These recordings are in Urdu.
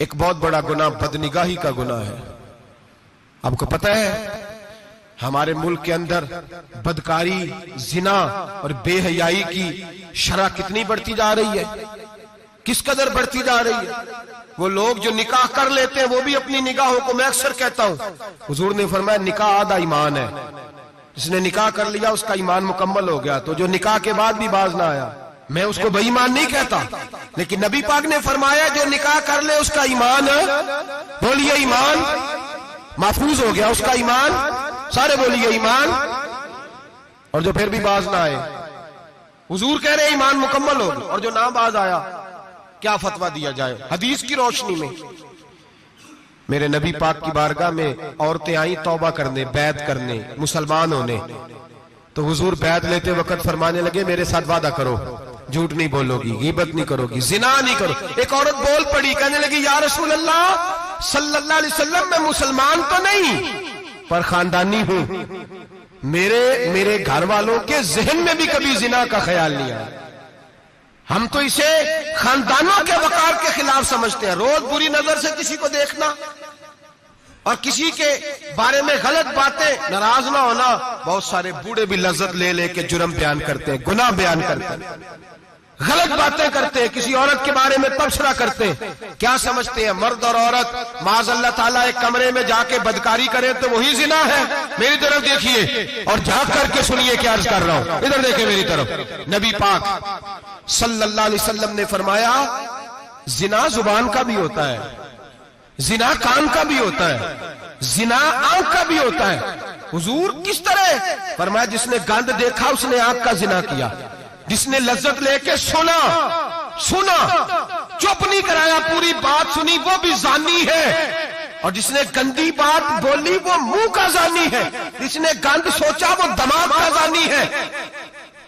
ایک بہت بڑا گناہ بدنگاہی کا گناہ ہے. آپ کو پتہ ہے ہمارے ملک کے اندر بدکاری، زنا اور بے حیائی کی شرح کتنی بڑھتی جا رہی ہے، کس قدر بڑھتی جا رہی ہے. وہ لوگ جو نکاح کر لیتے ہیں وہ بھی اپنی نگاہوں کو، میں اکثر کہتا ہوں، حضور نے فرمایا نکاح آدھا ایمان ہے. جس نے نکاح کر لیا اس کا ایمان مکمل ہو گیا. تو جو نکاح کے بعد بھی باز نہ آیا، میں اس کو بے ایمان نہیں کہتا، لیکن نبی پاک نے فرمایا جو نکاح کر لے اس کا ایمان، بولیے ایمان محفوظ ہو گیا، اس کا ایمان، سارے بولیے ایمان. اور جو پھر بھی باز نہ آئے، حضور کہہ رہے ایمان مکمل ہو گیا. اور جو نہ باز آیا کیا فتویٰ دیا جائے حدیث کی روشنی میں؟ میرے نبی پاک کی بارگاہ میں عورتیں آئیں توبہ کرنے، بیعت کرنے، مسلمان ہونے. تو حضور بیعت لیتے وقت فرمانے لگے میرے ساتھ وعدہ کرو، جھوٹ نہیں بولو گی، غیبت نہیں کرو گی، زنا نہیں کرو. ایک عورت بول پڑی، کہنے لگی یا رسول اللہ صلی اللہ علیہ وسلم میں مسلمان تو نہیں پر خاندانی ہوں، میرے گھر والوں کے ذہن میں بھی کبھی زنا کا خیال نہیں آیا. ہم تو اسے خاندانوں کے وقار کے خلاف سمجھتے ہیں. روز بری نظر سے کسی کو دیکھنا اور کسی کے بارے میں غلط باتیں، ناراض نہ ہونا. بہت سارے بوڑھے بھی لذت لے لے کے جرم بیان کرتے ہیں، گناہ بیان کرتے ہیں، غلط باتیں کرتے ہیں، کسی عورت کے بارے میں تبصرہ کرتے ہیں. کیا سمجھتے ہیں مرد اور عورت معاذ اللہ تعالیٰ ایک کمرے میں جا کے بدکاری کرے تو وہی زنا ہے؟ میری طرف دیکھیے اور جھانک کر کے سنیے کیا عرض کر رہا ہوں، ادھر دیکھیں میری طرف. نبی پاک صلی اللہ علیہ وسلم نے فرمایا زنا زبان کا بھی ہوتا ہے، زنا کان کا بھی ہوتا ہے، زنا آنکھ کا بھی ہوتا ہے. حضور کس طرح فرمایا جس نے گند دیکھا اس نے آنکھ کا زنا کیا، جس نے لذت لے کے سنا چپ نہیں کرایا، پوری بات سنی، وہ بھی زانی ہے. اور جس نے گندی بات بولی وہ منہ کا زانی ہے، جس نے گند سوچا وہ دماغ کا زانی ہے.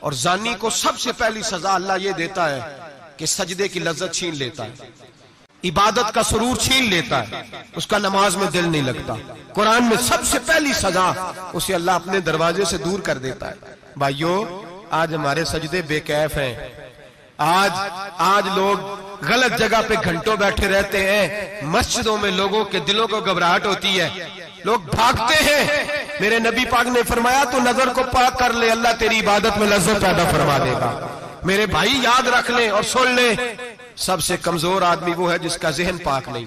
اور زانی کو سب سے پہلی سزا اللہ یہ دیتا ہے کہ سجدے کی لذت چھین لیتا ہے، عبادت کا سرور چھین لیتا ہے، اس کا نماز میں دل نہیں لگتا. قرآن میں سب سے پہلی سزا اسے اللہ اپنے دروازے سے دور کر دیتا ہے. بھائیو آج ہمارے سجدے بے کیف ہیں، آج لوگ غلط جگہ پہ گھنٹوں بیٹھے رہتے ہیں، مسجدوں میں لوگوں کے دلوں کو گھبراہٹ ہوتی ہے، لوگ بھاگتے ہیں. میرے نبی پاک نے فرمایا تو نظر کو پاک کر لے، اللہ تیری عبادت میں لذت پیدا فرما دے گا. میرے بھائی یاد رکھ لیں اور سن لیں، سب سے کمزور آدمی وہ ہے جس کا ذہن پاک نہیں،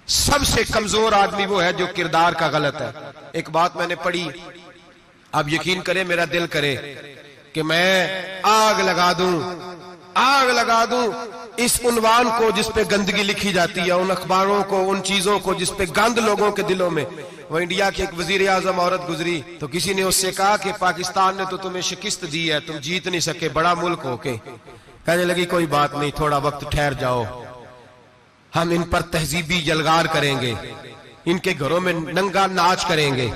سب سے کمزور آدمی وہ ہے جو کردار کا غلط ہے. ایک بات میں نے پڑھی، آپ یقین کریں میرا دل کرے کہ میں آگ لگا دوں اس عنوان کو جس پہ گندگی لکھی جاتی ہے، ان اخباروں کو، ان چیزوں کو جس پہ گند لوگوں کے دلوں میں. وہ انڈیا کی ایک وزیر اعظم عورت گزری تو کسی نے اس سے کہا کہ پاکستان نے تو تمہیں شکست دی ہے، تم جیت نہیں سکے بڑا ملک ہو کے. کہنے لگی کوئی بات نہیں، تھوڑا وقت ٹھہر جاؤ، ہم ان پر تہذیبی یلغار کریں گے، ان کے گھروں میں ننگا ناچ کریں گے،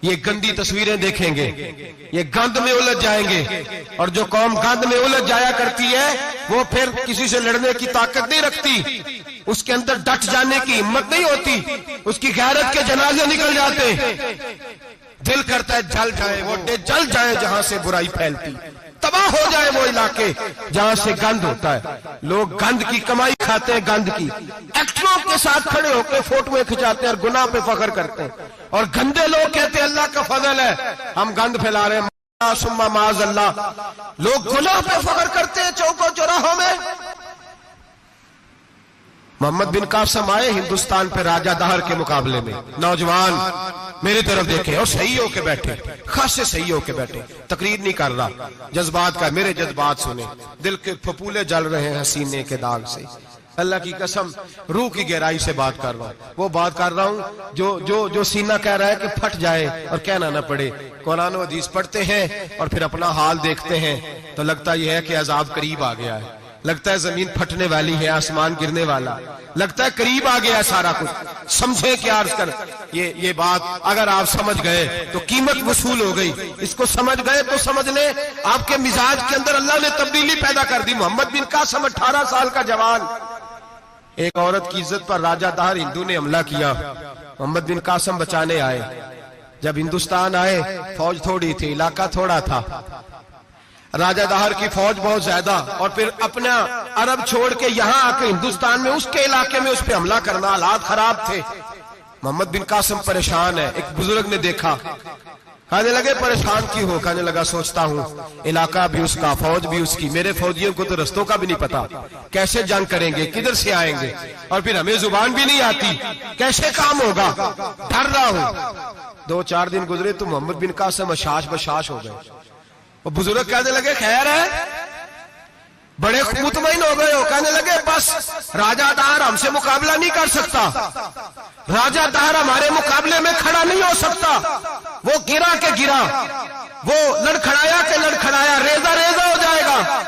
یہ گندی تصویریں دیکھیں گے، یہ گند میں الجھ جائیں گے. اور جو قوم گند میں الجھ جایا کرتی ہے وہ پھر کسی سے لڑنے کی طاقت نہیں رکھتی، اس کے اندر ڈٹ جانے کی ہمت نہیں ہوتی، اس کی غیرت کے جنازے نکل جاتے. دل کرتا ہے جل جائیں وہ جل جائیں جہاں سے برائی پھیلتی، تباہ ہو جائے وہ علاقے جہاں سے گند ہوتا ہے. لوگ گند کی کمائی کھاتے ہیں، گند کی ایکٹروں کے ساتھ کھڑے ہو کے فوٹویں کھچاتے ہیں اور گناہ پہ فخر کرتے ہیں. اور گندے لوگ کہتے ہیں اللہ کا فضل ہے ہم گند پھیلا رہے ہیں، ثم معاذ اللہ. لوگ گناہ پہ فخر کرتے ہیں چوکوں چوراہوں میں. محمد بن قاسم آئے ہندوستان پہ راجہ دہر کے مقابلے میں، نوجوان میری طرف دیکھیں اور صحیح ہو کے بیٹھے، خاصے صحیح ہو کے بیٹھے، تقریر نہیں کر رہا، جذبات کا، میرے جذبات سنیں، دل کے پھپولے جل رہے ہیں سینے کے داغ سے. اللہ کی قسم روح کی گہرائی سے بات کر رہا ہوں، وہ بات کر رہا ہوں جو سینہ کہہ رہا ہے کہ پھٹ جائے اور کہنا نہ پڑے. قرآن و حدیث پڑھتے ہیں اور پھر اپنا حال دیکھتے ہیں تو لگتا یہ ہے کہ عذاب قریب آ گیا ہے، لگتا ہے زمین پھٹنے والی ہے، آسمان گرنے والا، لگتا ہے قریب آ گیا سارا کچھ. سمجھے کیا عرض کر، یہ بات اگر آپ سمجھ گئے تو قیمت وصول ہو گئی. اس کو سمجھ گئے تو سمجھ لیں آپ کے مزاج کے اندر اللہ نے تبدیلی پیدا کر دی. محمد بن قاسم 18 سال کا جوان، ایک عورت کی عزت پر راجہ دہر ہندو نے حملہ کیا، محمد بن قاسم بچانے آئے. جب ہندوستان آئے فوج تھوڑی تھی، علاقہ تھوڑا تھا، راجہ دہر کی فوج بہت زیادہ، اور پھر اپنا عرب چھوڑ کے یہاں آ کے ہندوستان میں اس کے علاقے میں اس پہ حملہ کرنا، حالات خراب تھے۔ محمد بن قاسم پریشان ہے۔ ایک بزرگ نے دیکھا، کہنے لگے پریشان کیوں ہو؟ کہنے لگا سوچتا ہوں علاقہ بھی اس کا، فوج بھی اس کی، میرے فوجیوں کو تو رستوں کا بھی نہیں پتا، کیسے جنگ کریں گے، کدھر سے آئیں گے، اور پھر ہمیں زبان بھی نہیں آتی، کیسے کام ہوگا، ڈر رہا ہوں۔ 2-4 دن گزرے تو محمد بن قاسم اشاش بشاش ہو گئے۔ وہ بزرگ کہنے لگے خیر ہے، بڑے مطمئن ہو گئے ہو؟ کہنے لگے بس راجہ دہر ہم سے مقابلہ نہیں کر سکتا، راجہ دہر ہمارے مقابلے میں کھڑا نہیں ہو سکتا، وہ گرا کے گرا، وہ لڑکھڑایا کے لڑکھڑایا، ریزہ ریزہ ہو جائے گا۔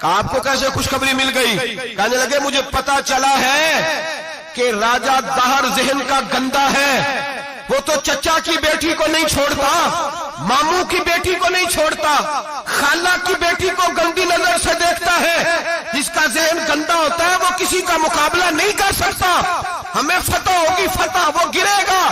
آپ کو کیسے خوشخبری مل گئی؟ کہنے لگے مجھے پتا چلا ہے کہ راجہ دہر ذہن کا گندا ہے، وہ تو چچا کی بیٹی کو نہیں چھوڑتا، ماموں کی بیٹی کو نہیں چھوڑتا، خالہ کی بیٹی کو گندی نظر سے دیکھتا ہے۔ جس کا ذہن گندا ہوتا ہے وہ کسی کا مقابلہ نہیں کر سکتا، ہمیں فتح ہوگی، فتح، وہ گرے گا۔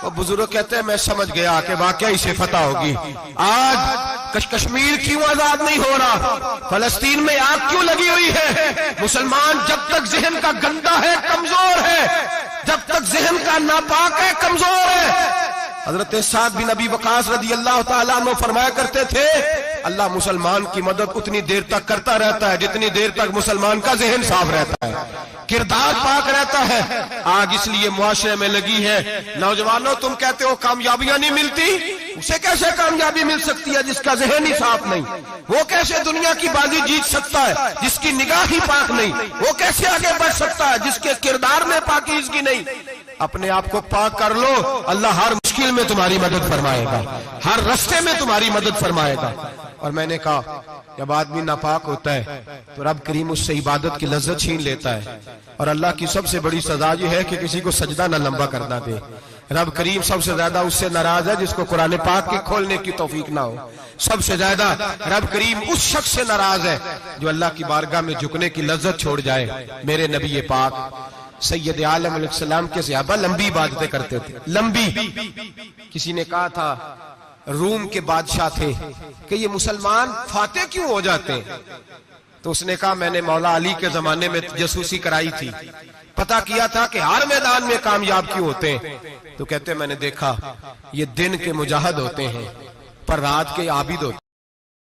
وہ بزرگ کہتے ہیں میں سمجھ گیا کہ واقعی سے فتح ہوگی۔ آج کشمیر کیوں آزاد نہیں ہو رہا، فلسطین میں آگ کیوں لگی ہوئی ہے؟ مسلمان جب تک ذہن کا گندا ہے کمزور ہے، جب تک ذہن کا ناپاک ہے کمزور ہے۔ حضرت سعد بن ابی وقاص رضی اللہ تعالیٰ عنہ فرمایا کرتے تھے اللہ مسلمان کی مدد اتنی دیر تک کرتا رہتا ہے جتنی دیر تک مسلمان کا ذہن صاف رہتا ہے، کردار پاک رہتا ہے۔ آگ اس لیے معاشرے میں لگی ہے۔ نوجوانوں تم کہتے ہو کامیابیاں نہیں ملتی، اسے کیسے کامیابی مل سکتی ہے جس کا ذہن ہی صاف نہیں؟ وہ کیسے دنیا کی بازی جیت سکتا ہے جس کی نگاہ ہی پاک نہیں؟ وہ کیسے آگے بڑھ سکتا ہے جس کے کردار میں پاکیزگی نہیں؟ اپنے آپ کو پاک کر لو، اللہ ہر مشکل میں تمہاری مدد فرمائے گا، ہر رستے میں تمہاری مدد فرمائے گا۔ اور میں نے کہا جب آدمی ناپاک ہوتا ہے تو رب کریم اس سے عبادت کی لذت چھین لیتا ہے، اور اللہ کی سب سے بڑی سزا یہ ہے کہ کسی کو سجدہ نہ لمبا کرنا دے۔ رب کریم سب سے زیادہ اس سے ناراض ہے جس کو قرآن پاک کے کھولنے کی توفیق نہ ہو۔ سب سے زیادہ رب کریم اس شخص سے ناراض ہے جو اللہ کی بارگاہ میں جھکنے کی لذت چھوڑ جائے۔ میرے نبی پاک سید عالم علیہ السلام کے صحابہ لمبی عبادتیں کرتے تھے، لمبی۔ کسی نے کہا تھا روم کے بادشاہ تھے کہ یہ مسلمان فاتح کیوں ہو جاتے ہیں؟ تو اس نے کہا میں نے مولا علی کے زمانے میں جاسوسی کرائی تھی، پتا کیا تھا کہ ہر میدان میں کامیاب کیوں ہوتے ہیں۔ تو کہتے ہیں میں نے دیکھا یہ دن کے مجاہد ہوتے ہیں پر رات کے عابد ہوتے ہیں۔